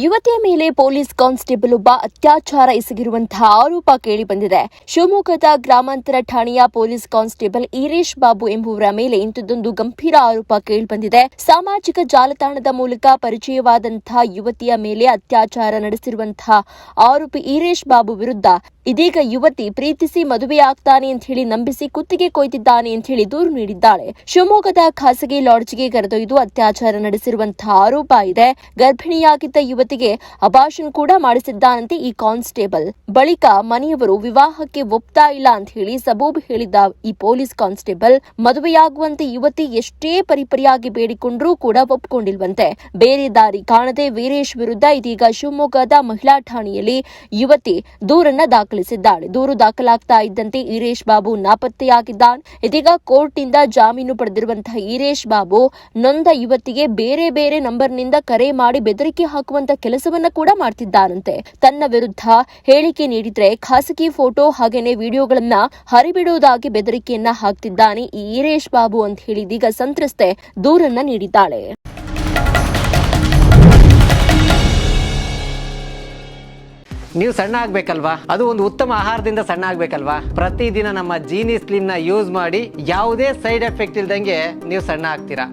ಯುವತಿಯ ಮೇಲೆ police constable ಒಬ್ಬ ಅತ್ಯಾಚಾರ ಎಸಗಿರುವಂತಹ ಆರೋಪ ಕೇಳಿಬಂದಿದೆ. ಶಿವಮೊಗ್ಗದ ಗ್ರಾಮಾಂತರ ಠಾಣೆಯ ಪೊಲೀಸ್ ಕಾನ್ಸ್ಟೇಬಲ್ ಈರೇಶ್ ಬಾಬು ಎಂಬುವರ ಮೇಲೆ ಇಂಥದ್ದೊಂದು ಗಂಭೀರ ಆರೋಪ ಕೇಳಿಬಂದಿದೆ. ಸಾಮಾಜಿಕ ಜಾಲತಾಣದ ಮೂಲಕ ಪರಿಚಯವಾದಂತಹ ಯುವತಿಯ ಮೇಲೆ ಅತ್ಯಾಚಾರ ನಡೆಸಿರುವಂತಹ ಆರೋಪಿ ಈರೇಶ್ ಬಾಬು ವಿರುದ್ಧ ಇದೀಗ ಯುವತಿ ಪ್ರೀತಿಸಿ ಮದುವೆಯಾಗ್ತಾನೆ ಅಂತ ಹೇಳಿ ನಂಬಿಸಿ ಕುತ್ತಿಗೆ ಕೊಯ್ದಿದ್ದಾನೆ ಅಂತ ಹೇಳಿ ದೂರು ನೀಡಿದ್ದಾಳೆ. ಶಿವಮೊಗ್ಗದ ಖಾಸಗಿ ಲಾಡ್ಜ್ಗೆ ಕರೆದೊಯ್ದು ಅತ್ಯಾಚಾರ ನಡೆಸಿರುವಂತಹ ಆರೋಪ ಇದೆ. ಗರ್ಭಿಣಿಯಾಗಿದ್ದ ಯುವತಿಗೆ ಅಬಾರ್ಷನ್ ಕೂಡ ಮಾಡಿಸಿದ್ದಾನಂತೆ ಈ ಕಾನ್ಸ್ಟೇಬಲ್. ಬಳಿಕ ಮನೆಯವರು ವಿವಾಹಕ್ಕೆ ಒಪ್ತಾ ಇಲ್ಲ ಅಂತ ಹೇಳಿ ಸಬೂಬು ಹೇಳಿದ್ದ ಈ ಪೊಲೀಸ್ ಕಾನ್ಸ್ಟೇಬಲ್ ಮದುವೆಯಾಗುವಂತೆ ಯುವತಿ ಎಷ್ಟೇ ಪರಿಪರಿಯಾಗಿ ಬೇಡಿಕೊಂಡ್ರೂ ಕೂಡ ಒಪ್ಕೊಂಡಿಲ್ವಂತೆ. ಬೇರೆ ದಾರಿ ಕಾಣದೆ ವೀರೇಶ್ ವಿರುದ್ಧ ಇದೀಗ ಶಿವಮೊಗ್ಗದ ಮಹಿಳಾ ಠಾಣೆಯಲ್ಲಿ ಯುವತಿ ದೂರನ್ನ ದಾಖಲಿಸಿದ್ದಾಳೆ. ದೂರು ದಾಖಲಾಗ್ತಾ ಇದ್ದಂತೆ ಈರೇಶ್ ಬಾಬು ನಾಪತ್ತೆಯಾಗಿದ್ದಾನೆ. ಇದೀಗ ಕೋರ್ಟ್ ಇಂದ ಜಾಮೀನು ಪಡೆದಿರುವಂತಹ ಈರೇಶ್ ಬಾಬು ನೊಂದ ಯುವತಿಗೆ ಬೇರೆ ಬೇರೆ ನಂಬರ್ನಿಂದ ಕರೆ ಮಾಡಿ ಬೆದರಿಕೆ ಹಾಕುವಂತ ಕೆಲಸವನ್ನ ಕೂಡ ಮಾಡ್ತಿದ್ದಾನಂತೆ. ತನ್ನ ವಿರುದ್ಧ ಹೇಳಿಕೆ ನೀಡಿದ್ರೆ ಖಾಸಗಿ ಫೋಟೋ ಹಾಗೇನೆ ವಿಡಿಯೋಗಳನ್ನ ಹರಿಬಿಡುವುದಾಗಿ ಬೆದರಿಕೆಯನ್ನ ಹಾಕ್ತಿದ್ದಾನೆ ಈ ಈರೇಶ್ ಬಾಬು ಅಂತ ಹೇಳಿ ಇದೀಗ ಸಂತ್ರಸ್ತೆ ದೂರನ್ನ ನೀಡಿದ್ದಾಳೆ. ನೀವು ಸಣ್ಣ ಆಗ್ಬೇಕಲ್ವಾ? ಅದು ಒಂದು ಉತ್ತಮ ಆಹಾರದಿಂದ ಸಣ್ಣ ಆಗ್ಬೇಕಲ್ವಾ? ಪ್ರತಿದಿನ ನಮ್ಮ ಜೀನಿ ಸ್ಲಿಮ್ ನ ಯೂಸ್ ಮಾಡಿ ಯಾವುದೇ ಸೈಡ್ ಎಫೆಕ್ಟ್ ಇಲ್ದಂಗೆ ನೀವು ಸಣ್ಣ ಆಗ್ತೀರಾ.